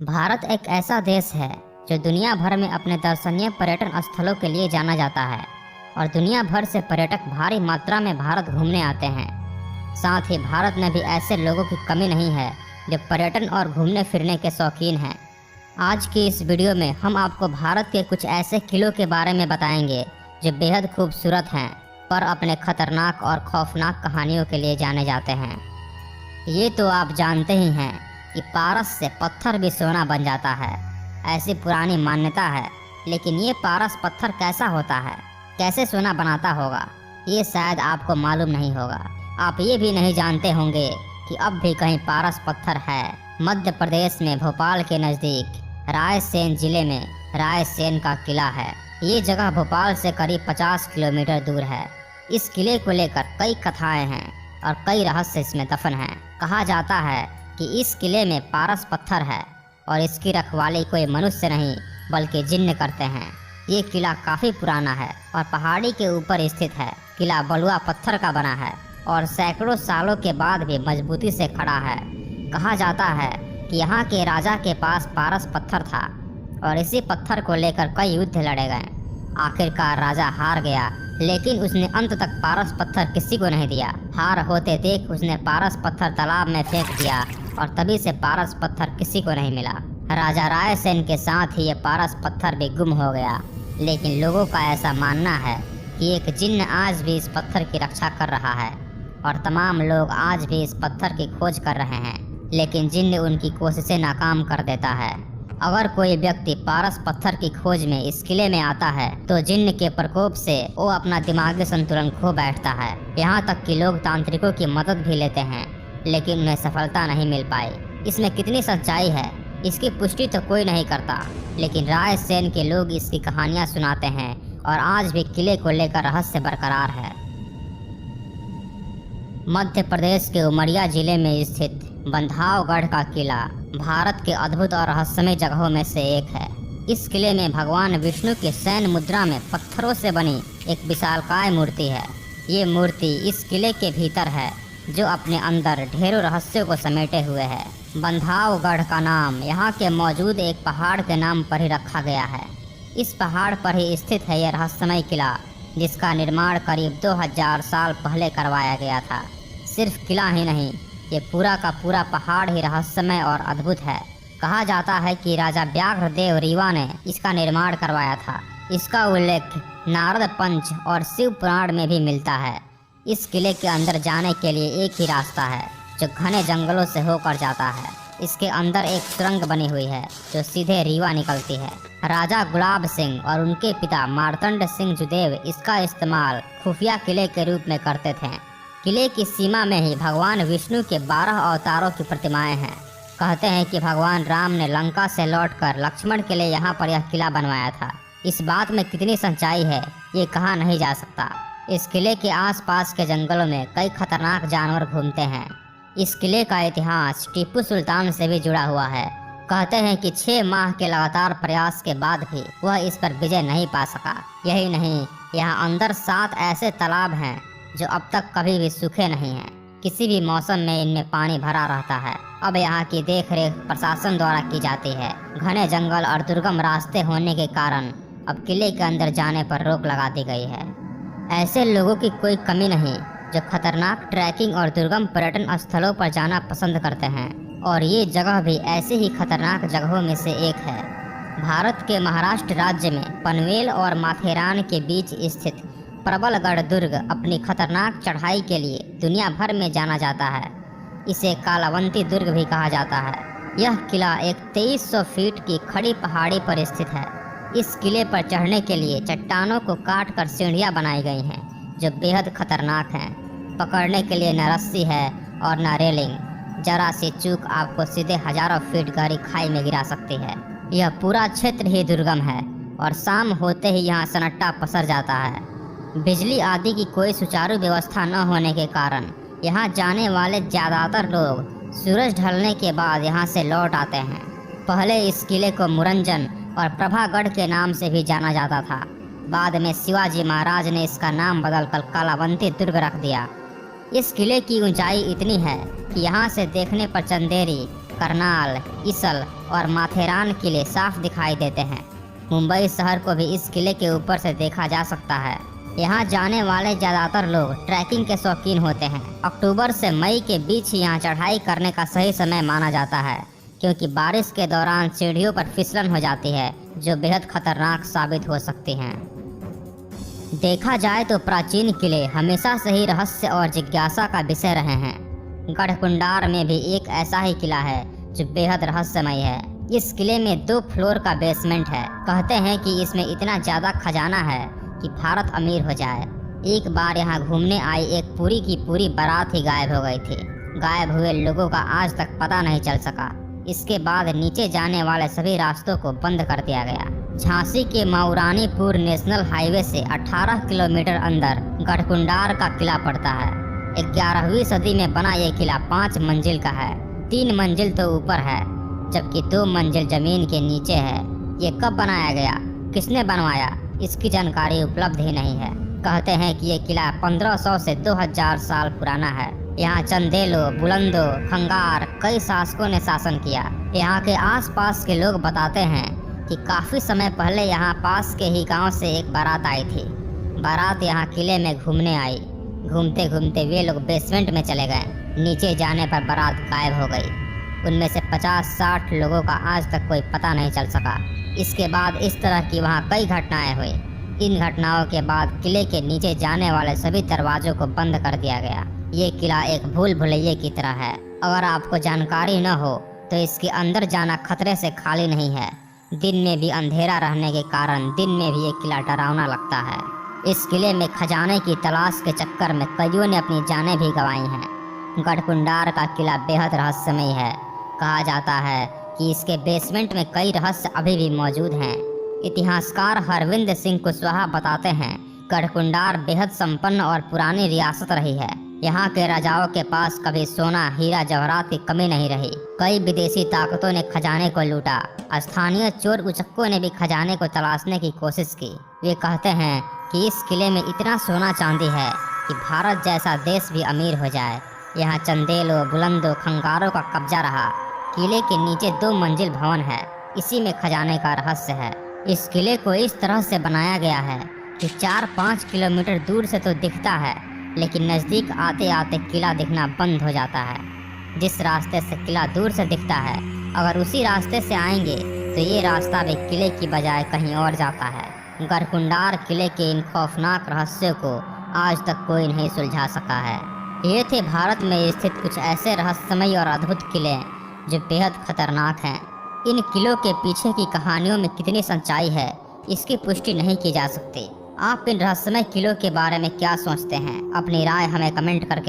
भारत एक ऐसा देश है जो दुनिया भर में अपने दर्शनीय पर्यटन स्थलों के लिए जाना जाता है और दुनिया भर से पर्यटक भारी मात्रा में भारत घूमने आते हैं। साथ ही भारत में भी ऐसे लोगों की कमी नहीं है जो पर्यटन और घूमने फिरने के शौकीन हैं। आज की इस वीडियो में हम आपको भारत के कुछ ऐसे किलों के बारे में बताएंगे जो बेहद खूबसूरत हैं पर अपने खतरनाक और खौफनाक कहानियों के लिए जाने जाते हैं। ये तो आप जानते ही हैं कि पारस से पत्थर भी सोना बन जाता है, ऐसी पुरानी मान्यता है। लेकिन ये पारस पत्थर कैसा होता है, कैसे सोना बनाता होगा, ये शायद आपको मालूम नहीं होगा। आप ये भी नहीं जानते होंगे कि अब भी कहीं पारस पत्थर है। मध्य प्रदेश में भोपाल के नज़दीक रायसेन जिले में रायसेन का किला है। ये जगह भोपाल से करीब 50 किलोमीटर दूर है। इस किले को लेकर कई कथाएं हैं और कई रहस्य इसमें दफन हैं। कहा जाता है कि इस किले में पारस पत्थर है और इसकी रखवाली कोई मनुष्य नहीं बल्कि जिन्न करते हैं। ये किला काफ़ी पुराना है और पहाड़ी के ऊपर स्थित है। किला बलुआ पत्थर का बना है और सैकड़ों सालों के बाद भी मजबूती से खड़ा है। कहा जाता है कि यहाँ के राजा के पास पारस पत्थर था और इसी पत्थर को लेकर कई युद्ध लड़े गए। आखिरकार राजा हार गया, लेकिन उसने अंत तक पारस पत्थर किसी को नहीं दिया। हार होते देख उसने पारस पत्थर तालाब में फेंक दिया और तभी से पारस पत्थर किसी को नहीं मिला। राजा रायसेन के साथ ही ये पारस पत्थर भी गुम हो गया। लेकिन लोगों का ऐसा मानना है कि एक जिन्न आज भी इस पत्थर की रक्षा कर रहा है और तमाम लोग आज भी इस पत्थर की खोज कर रहे हैं, लेकिन जिन्न उनकी कोशिशें नाकाम कर देता है। अगर कोई व्यक्ति पारस पत्थर की खोज में इस किले में आता है तो जिन्न के प्रकोप से वो अपना दिमागी संतुलन खो बैठता है। यहाँ तक कि लोग तांत्रिकों की मदद भी लेते हैं, लेकिन उन्हें सफलता नहीं मिल पाई। इसमें कितनी सच्चाई है इसकी पुष्टि तो कोई नहीं करता, लेकिन रायसेन के लोग इसकी कहानियाँ सुनाते हैं और आज भी किले को लेकर रहस्य बरकरार है। मध्य प्रदेश के उमरिया जिले में स्थित बंधावगढ़ का किला भारत के अद्भुत और रहस्यमय जगहों में से एक है। इस किले में भगवान विष्णु की शयन मुद्रा में पत्थरों से बनी एक विशालकाय मूर्ति है। ये मूर्ति इस किले के भीतर है जो अपने अंदर ढेरों रहस्यों को समेटे हुए है। बंधावगढ़ का नाम यहाँ के मौजूद एक पहाड़ के नाम पर ही रखा गया है। इस पहाड़ पर ही स्थित है यह रहस्यमय किला, जिसका निर्माण करीब 2000 साल पहले करवाया गया था। सिर्फ किला ही नहीं, ये पूरा का पूरा पहाड़ ही रहस्यमय और अद्भुत है। कहा जाता है कि राजा व्याघ्रदेव रीवा ने इसका निर्माण करवाया था। इसका उल्लेख नारद पंच और शिव पुराण में भी मिलता है। इस किले के अंदर जाने के लिए एक ही रास्ता है जो घने जंगलों से होकर जाता है। इसके अंदर एक सुरंग बनी हुई है जो सीधे रीवा निकलती है। राजा गुलाब सिंह और उनके पिता मार्तंड सिंह जुदेव इसका इस्तेमाल खुफिया किले के रूप में करते थे। किले की सीमा में ही भगवान विष्णु के 12 अवतारों की प्रतिमाएं हैं। कहते हैं कि भगवान राम ने लंका से लौटकर लक्ष्मण के लिए यहाँ पर यह किला बनवाया था। इस बात में कितनी सच्चाई है ये कहा नहीं जा सकता। इस किले के आसपास के जंगलों में कई खतरनाक जानवर घूमते हैं। इस किले का इतिहास टीपू सुल्तान से भी जुड़ा हुआ है। कहते हैं कि 6 माह के लगातार प्रयास के बाद भी वह इस पर विजय नहीं पा सका। यही नहीं, यहाँ अंदर 7 ऐसे तालाब हैं जो अब तक कभी भी सूखे नहीं हैं। किसी भी मौसम में इनमें पानी भरा रहता है। अब यहाँ की देखरेख प्रशासन द्वारा की जाती है। घने जंगल और दुर्गम रास्ते होने के कारण अब किले के अंदर जाने पर रोक लगा दी गई है। ऐसे लोगों की कोई कमी नहीं जो खतरनाक ट्रैकिंग और दुर्गम पर्यटन स्थलों पर जाना पसंद करते हैं, और ये जगह भी ऐसी ही खतरनाक जगहों में से एक है। भारत के महाराष्ट्र राज्य में पनवेल और माथेरान के बीच स्थित प्रबलगढ़ दुर्ग अपनी खतरनाक चढ़ाई के लिए दुनिया भर में जाना जाता है। इसे कालावंती दुर्ग भी कहा जाता है। यह किला एक 2300 फीट की खड़ी पहाड़ी पर स्थित है। इस किले पर चढ़ने के लिए चट्टानों को काट कर सीढ़ियाँ बनाई गई हैं जो बेहद खतरनाक हैं। पकड़ने के लिए न रस्सी है और न रेलिंग। जरा सी चूक आपको सीधे हजारों फीट गहरी खाई में गिरा सकती है। यह पूरा क्षेत्र ही दुर्गम है और शाम होते ही यहाँ सन्नाटा पसर जाता है। बिजली आदि की कोई सुचारू व्यवस्था न होने के कारण यहाँ जाने वाले ज़्यादातर लोग सूरज ढलने के बाद यहाँ से लौट आते हैं। पहले इस किले को मुरंजन और प्रभागढ़ के नाम से भी जाना जाता था। बाद में शिवाजी महाराज ने इसका नाम बदलकर कालावंती दुर्ग रख दिया। इस किले की ऊंचाई इतनी है कि यहाँ से देखने पर चंदेरी करनाल, इसल और माथेरान किले साफ दिखाई देते हैं। मुंबई शहर को भी इस किले के ऊपर से देखा जा सकता है। यहाँ जाने वाले ज़्यादातर लोग ट्रैकिंग के शौकीन होते हैं। अक्टूबर से मई के बीच ही यहाँ चढ़ाई करने का सही समय माना जाता है, क्योंकि बारिश के दौरान सीढ़ियों पर फिसलन हो जाती है, जो बेहद खतरनाक साबित हो सकती हैं। देखा जाए तो प्राचीन किले हमेशा से ही रहस्य और जिज्ञासा का विषय रहे हैं। गढ़कुंडार में भी एक ऐसा ही किला है जो बेहद रहस्यमय है। इस किले में 2 फ्लोर का बेसमेंट है। कहते हैं कि इसमें इतना ज़्यादा खजाना है कि भारत अमीर हो जाए। एक बार यहाँ घूमने आई एक पूरी की पूरी बारात ही गायब हो गई थी। गायब हुए लोगों का आज तक पता नहीं चल सका। इसके बाद नीचे जाने वाले सभी रास्तों को बंद कर दिया गया। झांसी के मऊरानीपुर नेशनल हाईवे से 18 किलोमीटर अंदर गढ़कुंडार का किला पड़ता है। 11वीं सदी में बना यह किला 5 मंजिल का है। 3 मंजिल तो ऊपर है, जबकि 2 मंजिल जमीन के नीचे है। ये कब बनाया गया, किसने बनवाया, इसकी जानकारी उपलब्ध ही नहीं है। कहते हैं कि यह किला 1500 से 2000 साल पुराना है। यहाँ चंदेलो, बुलंदो, खंगार कई शासकों ने शासन किया। यहाँ के आसपास के लोग बताते हैं कि काफ़ी समय पहले यहाँ पास के ही गांव से एक बारात आई थी। बारात यहाँ किले में घूमने आई। घूमते घूमते वे लोग बेसमेंट में चले गए। नीचे जाने पर बारात गायब हो गई। उनमें से 50-60 लोगों का आज तक कोई पता नहीं चल सका। इसके बाद इस तरह की वहाँ कई घटनाएं हुई। इन घटनाओं के बाद किले के नीचे जाने वाले सभी दरवाजों को बंद कर दिया गया। ये किला एक भूल भुलैया की तरह है। अगर आपको जानकारी न हो तो इसके अंदर जाना खतरे से खाली नहीं है। दिन में भी अंधेरा रहने के कारण दिन में भी ये किला डरावना लगता है। इस किले में खजाने की तलाश के चक्कर में कईयों ने अपनी जानें भी गंवाई हैं। गढ़कुंडार का किला बेहद रहस्यमय है। कहा जाता है कि इसके बेसमेंट में कई रहस्य अभी भी मौजूद हैं। इतिहासकार हरविंद सिंह कुशवाहा बताते हैं, गढ़कुंडार बेहद संपन्न और पुरानी रियासत रही है। यहाँ के राजाओं के पास कभी सोना, हीरा जवाहरात की कमी नहीं रही। कई विदेशी ताकतों ने खजाने को लूटा। स्थानीय चोर उचक्कों ने भी खजाने को तलाशने की कोशिश की। वे कहते हैं कि इस किले में इतना सोना चांदी है कि भारत जैसा देश भी अमीर हो जाए। यहाँ चंदेलो, बुलंदो, खंगारों का कब्जा रहा। किले के नीचे 2 मंजिल भवन है। इसी में खजाने का रहस्य है। इस किले को इस तरह से बनाया गया है कि 4-5 किलोमीटर दूर से तो दिखता है, लेकिन नज़दीक आते आते किला दिखना बंद हो जाता है। जिस रास्ते से किला दूर से दिखता है, अगर उसी रास्ते से आएंगे तो ये रास्ता भी किले की बजाय कहीं और जाता है। गढ़कुंडार किले के इन खौफनाक रहस्यों को आज तक कोई नहीं सुलझा सका है। ये थे भारत में स्थित कुछ ऐसे रहस्यमय और अद्भुत किले जो बेहद खतरनाक हैं। इन किलों के पीछे की कहानियों में कितनी सच्चाई है, इसकी पुष्टि नहीं की जा सकती। आप इन रहस्यमय किलों के बारे में क्या सोचते हैं? अपनी राय हमें कमेंट करके